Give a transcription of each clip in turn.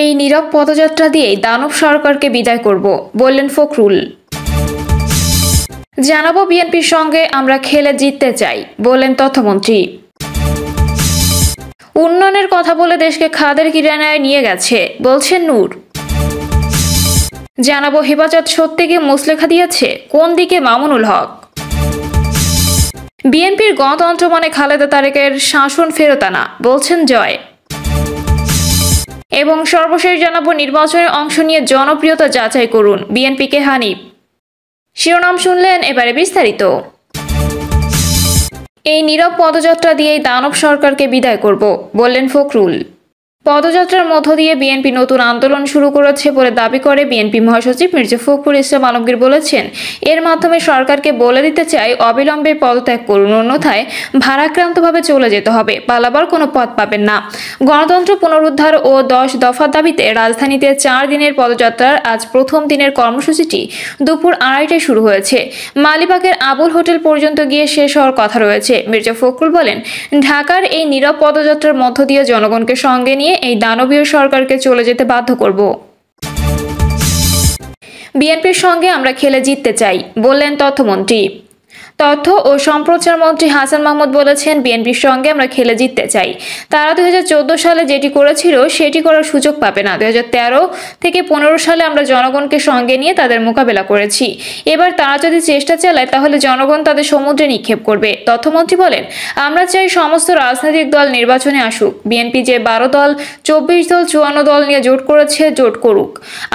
এই নীরব পদযাত্রা দিয়েই দানব সরকারকে বিদায় করব বললেন ফখরুল। জানাবো বিএনপির সঙ্গে আমরা খেলে জিততে চাই বললেন তথ্যমন্ত্রী। উন্নয়নের কথা বলে দেশকে খাদের কিনারায় নিয়ে গেছে বলছেন নূর। জানাবো হেফাজত সত্যিকে মুচলেখা দিয়েছে কোন দিকে মামুনুল হক। বিএনপির গণতন্ত্র মানে খালেদা তারেকের শাসন ফেরত আনা বলছেন জয়। এবং সর্বশেষ জানাবো নির্বাচনের অংশ নিয়ে জনপ্রিয়তা যাচাই করুন বিএনপিকে হানিফ। শিরোনাম শুনলেন, এবারে বিস্তারিত। এই নীরব পদযাত্রা দিয়েই দানব সরকারকে বিদায় করব বললেন ফখরুল। পদযাত্রার মধ্য দিয়ে বিএনপি নতুন আন্দোলন শুরু করেছে বলে দাবি করে বিএনপি মহাসচিব মির্জা ফখরুল ইসলাম আলমগীর বলেছেন, এর মাধ্যমে সরকারকে বলে দিতে চাই অবিলম্বে পদত্যাগ করুন, অন্যথায় ভারাক্রান্তভাবে চলে যেতে হবে, পালাবার কোনো পথ পাবেন না। গণতন্ত্র পুনরুদ্ধার ও 10 দফার দাবিতে রাজধানীতে 4 দিনের পদযাত্রার আজ প্রথম দিনের কর্মসূচিটি দুপুর 2:30টায় শুরু হয়েছে। মালিবাগের আবুল হোটেল পর্যন্ত গিয়ে শেষ হওয়ার কথা রয়েছে। মির্জা ফখরুল বলেন, ঢাকার এই নীরব পদযাত্রার মধ্য দিয়ে জনগণকে সঙ্গে নিয়ে এই দানবীয় সরকারকে চলে যেতে বাধ্য করব। বিএনপির সঙ্গে আমরা খেলে জিততে চাই বললেন তথ্যমন্ত্রী। তথ্য ও সম্প্রচার মন্ত্রী হাসান মাহমুদ বলেছেন, বিএনপির সঙ্গে আমরা খেলে জিততে চাই। তারা 2014 সালে যেটি করেছিল সেটি করার সুযোগ পাবে না। 2013 থেকে 15 সালে আমরা জনগণকে সঙ্গে নিয়ে তাদের মোকাবেলা করেছি। এবার তারা যদি চেষ্টা চালায় তাহলে জনগণ তাদের সমুদ্রে নিক্ষেপ করবে। তথ্যমন্ত্রী বলেন, আমরা চাই সমস্ত রাজনৈতিক দল নির্বাচনে আসুক। বিএনপি যে 12 দল, 24 দল, 54 দল নিয়ে জোট করেছে, জোট করুক।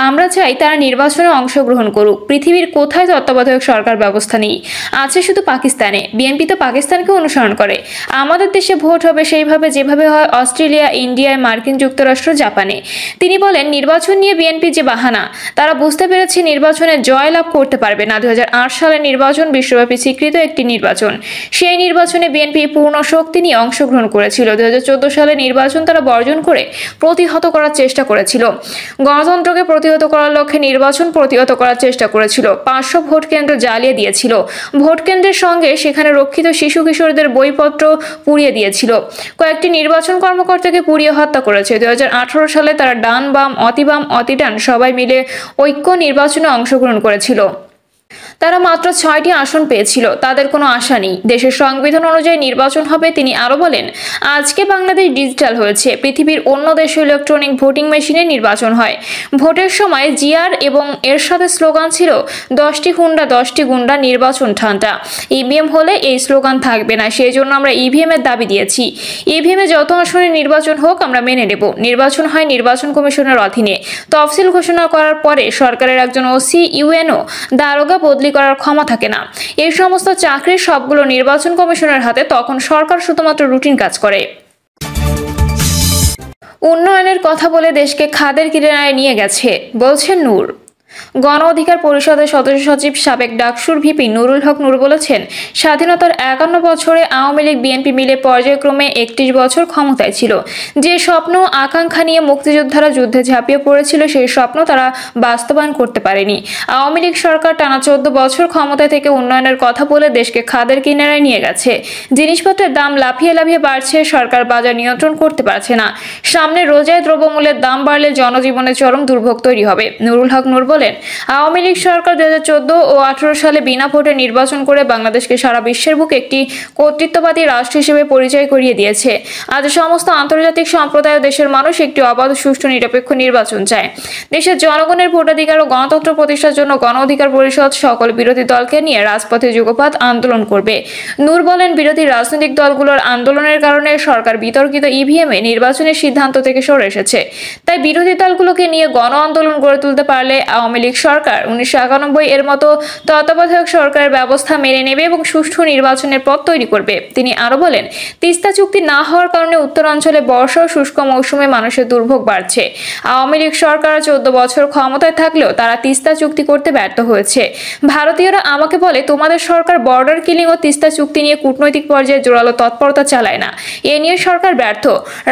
আমরা চাই তারা নির্বাচনে অংশগ্রহণ করুক। পৃথিবীর কোথায় তত্ত্বাবধায়ক সরকার ব্যবস্থা নেই, আছে শুধু পাকিস্তানে। বিএনপি তো পাকিস্তানকে অনুসরণ করে। আমাদের দেশে ভোট হবে সেইভাবে যেভাবে হয় অস্ট্রেলিয়া, ইন্ডিয়ায়, মার্কিন যুক্তরাষ্ট্র, জাপানে। তিনি বলেন, নির্বাচন নিয়ে বিএনপি যে বাহানা, তারা বুঝতে পেরেছে নির্বাচনে জয় লাভ করতে পারবে না। 2008 সালের নির্বাচন বিশ্বব্যাপী স্বীকৃত একটি নির্বাচন। সেই নির্বাচনে বিএনপি পূর্ণ শক্তি নিয়ে অংশগ্রহণ করেছিল। 2014 সালের নির্বাচন তারা বর্জন করে প্রতিহত করার চেষ্টা করেছিল। গণতন্ত্রকে প্রতিহত করার লক্ষ্যে নির্বাচন প্রতিহত করার চেষ্টা করেছিল। 500 ভোট কেন্দ্র জ্বালিয়ে দিয়েছিল। ভোট কেন্দ্রের সঙ্গে সেখানে রক্ষিত শিশু কিশোরদের বইপত্র পুড়িয়ে দিয়েছিল। কয়েকটি নির্বাচন কর্মকর্তাকে পুড়িয়ে হত্যা করেছে। 2018 সালে তারা ডান, বাম, অতিবাম, অতিডান সবাই মিলে ঐক্য নির্বাচনে অংশগ্রহণ করেছিল। তারা মাত্র 6টি আসন পেয়েছিল। তাদের কোনো আশা নেই। দেশের সংবিধান অনুযায়ী নির্বাচন হবে। তিনি আরো বলেন, আজকে বাংলাদেশ ডিজিটাল হয়েছে। পৃথিবীর অন্য দেশে ইলেকট্রনিক ভোটিং মেশিনে নির্বাচন হয়। ভোটের সময় জিআর এবং এর সাথে স্লোগান ছিল 10টি হুন্ডা 10টি গুন্ডা, নির্বাচন ঠান্ডা। ইভিএম হলে এই স্লোগান থাকবে না, সেই জন্য আমরা ইভিএম এর দাবি দিয়েছি। ইভিএমে যত আসনে নির্বাচন হোক আমরা মেনে নেব। নির্বাচন হয় নির্বাচন কমিশনের অধীনে। তফসিল ঘোষণা করার পরে সরকারের একজন ওসি, ইউএনও, দারোগা বদলি করার ক্ষমা থাকে না। এই সমস্ত চাকরির সবগুলো নির্বাচন কমিশনের হাতে। তখন সরকার শুধুমাত্র রুটিন কাজ করে। উন্নয়নের কথা বলে দেশকে খাদের কিনারায় নিয়ে গেছে বলছেন নূর। গণ অধিকার পরিষদের সদস্য সচিব সাবেক ডাকসুর ভিপি নুরুল হক নূর বলেছেন, স্বাধীনতার 51 বছরে আওয়ামী লীগ বিএনপি মিলে পর্যায়ক্রমে 31 বছর ক্ষমতায় ছিল। যে স্বপ্ন আকাঙ্ক্ষা নিয়ে মুক্তিযোদ্ধারা যুদ্ধে ঝাঁপিয়ে পড়েছিল সেই স্বপ্ন তারা বাস্তবায়ন করতে পারেনি। আওয়ামী লীগ সরকার টানা 14 বছর ক্ষমতায় থেকে উন্নয়নের কথা বলে দেশকে খাদের কিনারায় নিয়ে গেছে। জিনিসপত্রের দাম লাফিয়ে লাফিয়ে বাড়ছে, সরকার বাজার নিয়ন্ত্রণ করতে পারছে না। সামনে রোজায় দ্রব্যমূল্যের দাম বাড়লে জনজীবনে চরম দুর্ভোগ তৈরি হবে। নুরুল হক নূর বলেন, আওয়ামী লীগ সরকার 2014 ও 18 সালে বিনা ভোটে নির্বাচন করে বাংলাদেশকে সারা বিশ্বের বুকে একটি কর্তৃত্ববাদী রাষ্ট্র হিসেবে পরিচয় করিয়ে দিয়েছে। আজ সমস্ত আন্তর্জাতিক সম্প্রদায় ও দেশের মানুষ একটি অবাধ, সুষ্ঠু, নিরপেক্ষ নির্বাচন চায়। দেশের জনগণের ভোটাধিকার ও গণতন্ত্র প্রতিষ্ঠার জন্য গণ অধিকার পরিষদ সকল বিরোধী দলকে নিয়ে রাজপথে যুগপৎ আন্দোলন করবে। নূর বলেন, বিরোধী রাজনৈতিক দলগুলোর আন্দোলনের কারণে সরকার বিতর্কিত ইভিএমে নির্বাচনের সিদ্ধান্ত থেকে সরে এসেছে। তাই বিরোধী দলগুলোকে নিয়ে গণ আন্দোলন গড়ে তুলতে পারলে আওয়ামী লীগ সরকার 1991 এর মতো তত্ত্বাবধায়ক সরকারের ব্যবস্থা মেনে নেবে এবং সুষ্ঠু নির্বাচনের পথ তৈরি করবে। তিনি আরো বলেন, তিস্তা চুক্তি না হওয়ার কারণে উত্তরাঞ্চলে বর্ষা ও শুষ্ক মৌসুমে মানুষের দুর্ভোগ বাড়ছে। আওয়ামী লীগ সরকার 14 বছর ক্ষমতায় থাকলেও তারা তিস্তা চুক্তি করতে ব্যর্থ হয়েছে। ভারতীয়রা আমাকে বলে, তোমাদের সরকার বর্ডার কিলিং ও তিস্তা চুক্তি নিয়ে কূটনৈতিক পর্যায়ে জোরালো তৎপরতা চালায় না। এ নিয়ে সরকার ব্যর্থ।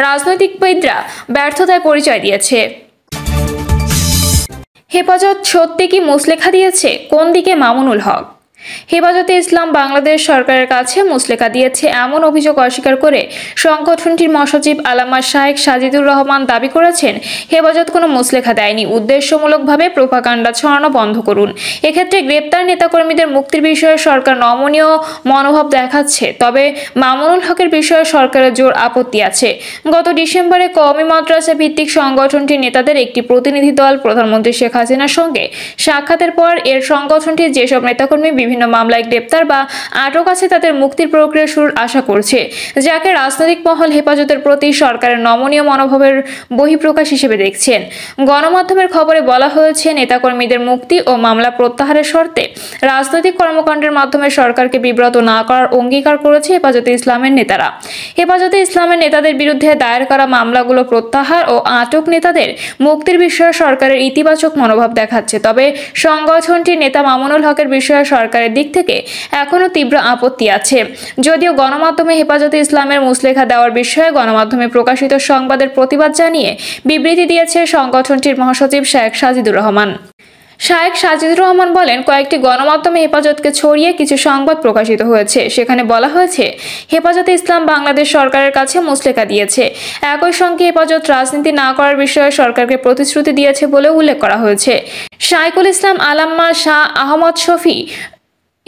রাজনৈতিকবিদরা ব্যর্থতায় পরিচয় দিয়েছে। হেফাজত সত্যি কি মুচলেখা দিয়েছে কোন দিকে মামুনুল হক। হেফাজতে ইসলাম বাংলাদেশ সরকারের কাছে মুচলেকা দিয়েছে এমন অভিযোগ অস্বীকার করে সংগঠনটির মহাসচিব আল্লামা শায়েখ সাজিদুর রহমান দাবি করেছেন, হেফাজত কোনো মুচলেকা দেয়নি, উদ্দেশ্যমূলকভাবে প্রোপাগান্ডা ছড়ানো বন্ধ করুন। এক্ষেত্রে গ্রেপ্তার নেতাকর্মীদের মুক্তির বিষয়ে সরকার নমনীয় মনোভাব দেখাচ্ছে, তবে মামুনুল হকের বিষয়ে সরকারের জোর আপত্তি আছে। গত ডিসেম্বরে কওমি মাদ্রাসা ভিত্তিক সংগঠনটির নেতাদের একটি প্রতিনিধি দল প্রধানমন্ত্রী শেখ হাসিনার সঙ্গে সাক্ষাতের পর এর সংগঠনটির যেসব নেতাকর্মী বিভিন্ন মামলায় গ্রেপ্তার বা আটক আছে তাদের মুক্তির প্রক্রিয়া শুরুর আশা করছে, যাকে রাজনৈতিক মহল হেফাজতের প্রতি সরকারের নমনীয় মনোভাবের বহিঃপ্রকাশ হিসেবে দেখছেন। গণমাধ্যমের খবরে বলা হয়েছে, নেতাকর্মীদের মুক্তি ও মামলা প্রত্যাহারের শর্তে রাজনৈতিক কর্মকাণ্ডের মাধ্যমে সরকারকে বিব্রত না করার অঙ্গীকার করেছে হেফাজতে ইসলামের নেতারা। হেফাজতে ইসলামের নেতাদের বিরুদ্ধে দায়ের করা মামলাগুলো প্রত্যাহার ও আটক নেতাদের মুক্তির বিষয়ে সরকারের ইতিবাচক মনোভাব দেখাচ্ছে, তবে সংগঠনটির নেতা মামুনুল হকের বিষয়ে সরকারের দিক থেকে এখনও তীব্র আপত্তি আছে। যদিও গণমাধ্যমে হেফাজতে ইসলামের মুচলেখা দেওয়ার বিষয়ে গণমাধ্যমে প্রকাশিত সংবাদের প্রতিবাদ জানিয়ে বিবৃতি দিয়েছে সংগঠনটির মহাসচিব শেখ সাজিদুর রহমান। শায়েখ সাজিদুর রহমান বলেন, কয়েকটি গণমাধ্যমে হেফাজতকে ছড়িয়ে কিছু সংবাদ প্রকাশিত হয়েছে, সেখানে বলা হয়েছে হেফাজতে ইসলাম বাংলাদেশ সরকারের কাছে মুচলেকা দিয়েছে। একই সঙ্গে হেফাজত রাজনীতি না করার বিষয়ে সরকারকে প্রতিশ্রুতি দিয়েছে বলে উল্লেখ করা হয়েছে। শাইখুল ইসলাম আল্লামা শাহ আহমদ শফি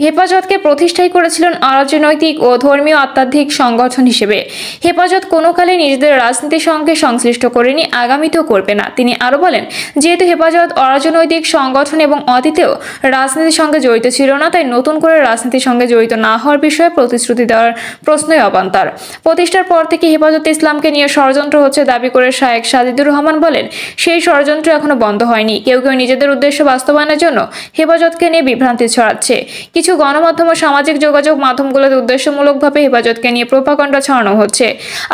হেফাজতকে প্রতিষ্ঠাই করেছিলেন অরাজনৈতিক ও ধর্মীয় আধ্যাত্মিক সংগঠন হিসেবে। হেফাজত কোনো কালে নিজেদের রাজনীতির সঙ্গে সংশ্লিষ্ট করেনি, আগামীতেও করবে না। তিনি আরও বলেন, যেহেতু হেফাজত অরাজনৈতিক সংগঠন এবং অতীতেও রাজনীতির সঙ্গে জড়িত ছিল না, তাই নতুন করে রাজনীতির সঙ্গে জড়িত না হওয়ার বিষয়ে প্রতিশ্রুতি দেওয়ার প্রশ্নই অবান্তর। প্রতিষ্ঠার পর থেকে হেফাজতে ইসলামকে নিয়ে ষড়যন্ত্র হচ্ছে দাবি করে শায়েখ সাজিদুর রহমান বলেন, সেই ষড়যন্ত্র এখনো বন্ধ হয়নি। কেউ কেউ নিজেদের উদ্দেশ্য বাস্তবায়নের জন্য হেফাজতকে নিয়ে বিভ্রান্তি ছড়াচ্ছে। কিছু গণমাধ্যম ও সামাজিক যোগাযোগ মাধ্যমগুলোতে উদ্দেশ্যমূলকভাবে হেফাজতকে নিয়ে প্রোপাগান্ডা ছড়ানো হচ্ছে।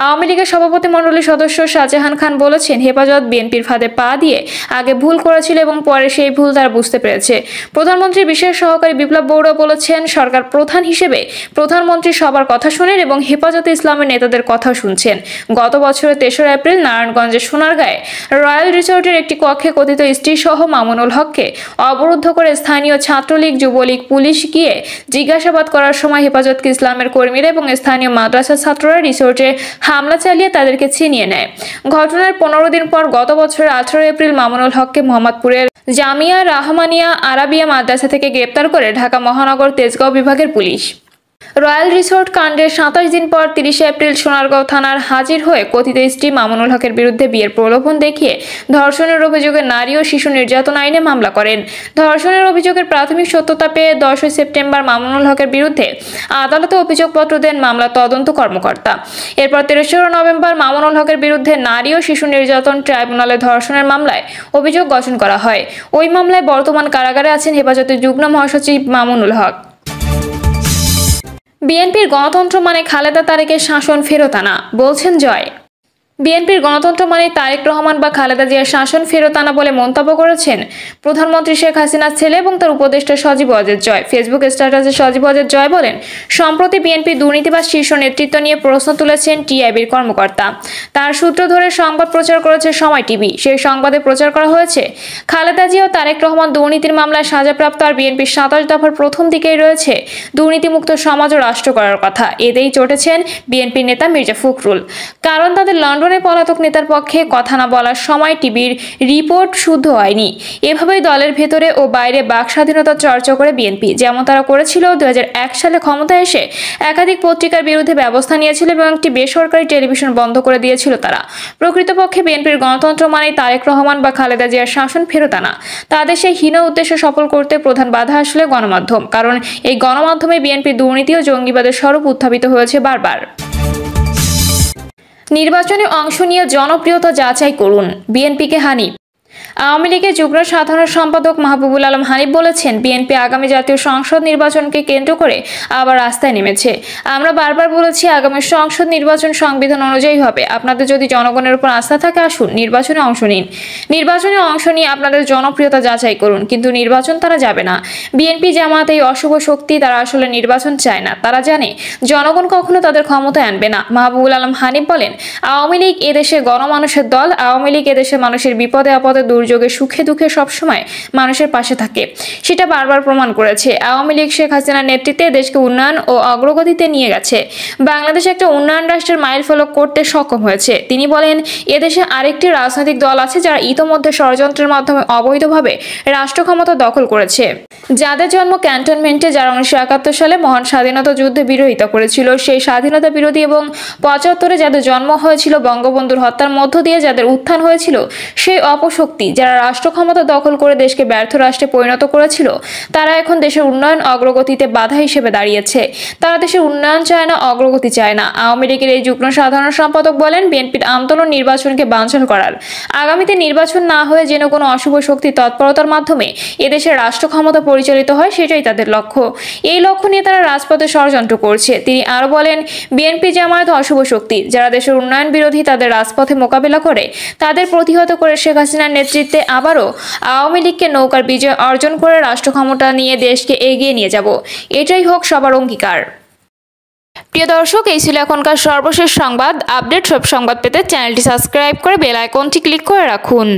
আওয়ামী লীগের সভাপতিমণ্ডলীর সদস্য শাহজাহান খান বলেছেন, হেফাজত বিএনপির ফাঁদে পা দিয়ে আগে ভুল করেছিল এবং পরে সেই ভুল তারা বুঝতে পেরেছে। প্রধানমন্ত্রীর বিশেষ সহকারী বিপ্লব বড়ুয়া বলেছেন, সরকার প্রধান হিসেবে প্রধানমন্ত্রী সবার কথা শুনেন এবং হেফাজতে ইসলামের নেতাদের কথা শুনছেন। গত বছরের ৩রা এপ্রিল নারায়ণগঞ্জের সোনারগাঁয়ে রয়্যাল রিসোর্টের একটি কক্ষে কথিত স্ত্রীসহ মামুনুল হককে অবরুদ্ধ করে স্থানীয় ছাত্রলীগ, যুবলীগ, পুলিশ গিয়ে জিজ্ঞাসাবাদ করার সময় হেফাজতে ইসলামের কর্মীরা এবং স্থানীয় মাদ্রাসা ছাত্ররা রিসোর্টে হামলা চালিয়ে তাদেরকে ছিনিয়ে নেয়। ঘটনার ১৫ দিন পর গত বছরের ১৮ এপ্রিল মামুনুল হককে মোহাম্মদপুরের জামিয়া রাহমানিয়া আরাবিয়া মাদ্রাসা থেকে গ্রেপ্তার করে ঢাকা মহানগর তেজগাঁও বিভাগের পুলিশ। রয়্যাল রিসোর্ট কাণ্ডের ২৭ দিন পর ৩০ এপ্রিল সোনারগাঁও থানার হাজির হয়ে কথিত স্ত্রী মামুনুল হকের বিরুদ্ধে বিয়ের প্রলোভন দেখিয়ে ধর্ষণের অভিযোগে নারী ও শিশু নির্যাতন আইনে মামলা করেন। ধর্ষণের অভিযোগের প্রাথমিক সত্যতা পেয়ে ১০ সেপ্টেম্বর মামুনুল হকের বিরুদ্ধে আদালতে অভিযোগপত্র দেন মামলা তদন্ত কর্মকর্তা। এরপর ৩রা নভেম্বর মামুনুল হকের বিরুদ্ধে নারী ও শিশু নির্যাতন ট্রাইব্যুনালে ধর্ষণের মামলায় অভিযোগ গঠন করা হয়। ওই মামলায় বর্তমান কারাগারে আছেন হেফাজতের যুগ্ম মহাসচিব মামুনুল হক। বিএনপির গণতন্ত্র মানে খালেদা তারেকের শাসন ফেরত আনা, বলছেন জয়। বিএনপির গণতন্ত্র মানে তারেক রহমান বা খালেদা জিয়ার শাসন ফেরত আনা বলে মন্তব্য করেছেন প্রধানমন্ত্রী শেখ হাসিনার ছেলে এবং তার উপদেষ্টা সজীব ওয়াজেদ জয়। ফেসবুক স্ট্যাটাসে সজীব ওয়াজেদ জয় বলেন, সম্প্রতি বিএনপি দুর্নীতিবাজ শীর্ষ নেতৃত্ব নিয়ে প্রশ্ন তুলেছেন টিআইবির কর্মকর্তা। তার সূত্র ধরে সংবাদ প্রচার করেছে সময় টিভি। সেই সংবাদে প্রচার করা হয়েছে, খালেদা জিয়া ও তারেক রহমান দুর্নীতির মামলায় সাজাপ্রাপ্ত আর বিএনপির ২৭ দফার প্রথম দিকেই রয়েছে দুর্নীতিমুক্ত সমাজ ও রাষ্ট্র করার কথা। এতেই চটেছেন বিএনপির নেতা মির্জা ফখরুল, কারণ তাদের লন্ডনে পলাতক নেতার পক্ষে কথা না বলার সময় টিভির রিপোর্ট শুদ্ধ হয়নি। এভাবেই দলের ভেতরে ও বাইরে বাক স্বাধীনতার চর্চা করে বিএনপি, যেমন তারা করেছিল ২০০১ সালে ক্ষমতায় এসে একাধিক পত্রিকার বিরুদ্ধে ব্যবস্থা নিয়েছিল এবং একটি বেসরকারি টেলিভিশন বন্ধ করে দিয়েছিল তারা। প্রকৃতপক্ষে বিএনপির গণতন্ত্র মানেই তারেক রহমান বা খালেদা জিয়ার শাসন ফেরত আনা। তাদের সেই হীন উদ্দেশ্য সফল করতে প্রধান বাধা আসলে গণমাধ্যম, কারণ এই গণমাধ্যমে বিএনপি দুর্নীতি ও জঙ্গিবাদের স্বরূপ উত্থাপিত হয়েছে বারবার। নির্বাচনে অংশ নিয়ে জনপ্রিয়তা যাচাই করুন, বিএনপিকে হানিফ। আওয়ামী লীগের যুগ্ম সাধারণ সম্পাদক মাহবুবুল আলম হানিফ বলেছেন, বিএনপি আগামী জাতীয় সংসদ নির্বাচনকে কেন্দ্র করে আবার রাস্তায় নেমেছে। আমরা বারবার বলেছি, আগামী সংসদ নির্বাচন সংবিধান অনুযায়ী হবে। আপনাদের যদি জনগণের উপর আস্থা থাকে, আসুন নির্বাচনে অংশ নিন। নির্বাচনে অংশ নিয়ে আপনাদের জনপ্রিয়তা যাচাই করুন, কিন্তু নির্বাচন তারা যাবে না। বিএনপি জামাত এই অশুভ শক্তি, তারা আসলে নির্বাচন চায় না। তারা জানে জনগণ কখনো তাদের ক্ষমতায় আনবে না। মাহবুবুল আলম হানিফ বলেন, আওয়ামী লীগ এদেশে গণমানুষের দল। আওয়ামী লীগ এদেশে মানুষের বিপদে আপদে দুর্যোগ সুযোগে সুখে দুঃখে সবসময় মানুষের পাশে থাকে, সেটা বারবার প্রমাণ করেছে। আওয়ামী লীগ শেখ হাসিনার নেতৃত্বে দেশকে উন্নয়ন ও অগ্রগতিতে নিয়ে গেছে। বাংলাদেশ একটা উন্নয়ন রাষ্ট্রের মাইলফলক করতে সক্ষম হয়েছে। তিনি বলেন, এদেশে আরেকটি রাজনৈতিক দল আছে যারা ইতোমধ্যে ষড়যন্ত্রের মাধ্যমে অবৈধভাবে রাষ্ট্র ক্ষমতা দখল করেছে, যাদের জন্ম ক্যান্টনমেন্টে, যারা 1971 সালে মহান স্বাধীনতা যুদ্ধে বিরোধিতা করেছিল, সেই স্বাধীনতা বিরোধী, এবং 75-এ যাদের জন্ম হয়েছিল বঙ্গবন্ধুর হত্যার মধ্য দিয়ে যাদের উত্থান হয়েছিল, সেই অপশক্তি যারা রাষ্ট্র ক্ষমতা দখল করে দেশকে ব্যর্থ রাষ্ট্রে পরিণত করেছিল, তারা এখন দেশের উন্নয়ন অগ্রগতিতে বাধা হিসেবে দাঁড়িয়েছে। তারা দেশের উন্নয়ন চায় না, অগ্রগতি চায় না। আওয়ামী লীগের এই যুগ্ম সাধারণ সম্পাদক বলেন, বিএনপির আন্দোলন নির্বাচনকে বানচাল করার, আগামীতে নির্বাচন না হয়ে যেন কোনো অশুভ শক্তির তৎপরতার মাধ্যমে এদেশের রাষ্ট্র ক্ষমতা পরিচালিত হয়, সেটাই তাদের লক্ষ্য। এই লক্ষ্য নিয়ে তারা রাজপথে ষড়যন্ত্র করছে। তিনি আরো বলেন, বিএনপি জামায়াত অশুভ শক্তি, যারা দেশের উন্নয়ন বিরোধী, তাদের রাজপথে মোকাবেলা করে তাদের প্রতিহত করে শেখ হাসিনার নেতৃত্বে আবারও আওয়ামী লীগকে নৌকার বিজয় অর্জন করে রাষ্ট্র ক্ষমতা নিয়ে দেশকে এগিয়ে নিয়ে যাব, এটাই হোক সবার অঙ্গীকার। প্রিয় দর্শক, এই ছিল এখনকার সর্বশেষ সংবাদ আপডেট। সব সংবাদ পেতে চ্যানেলটি সাবস্ক্রাইব করে বেল আইকনটি ক্লিক করে রাখুন।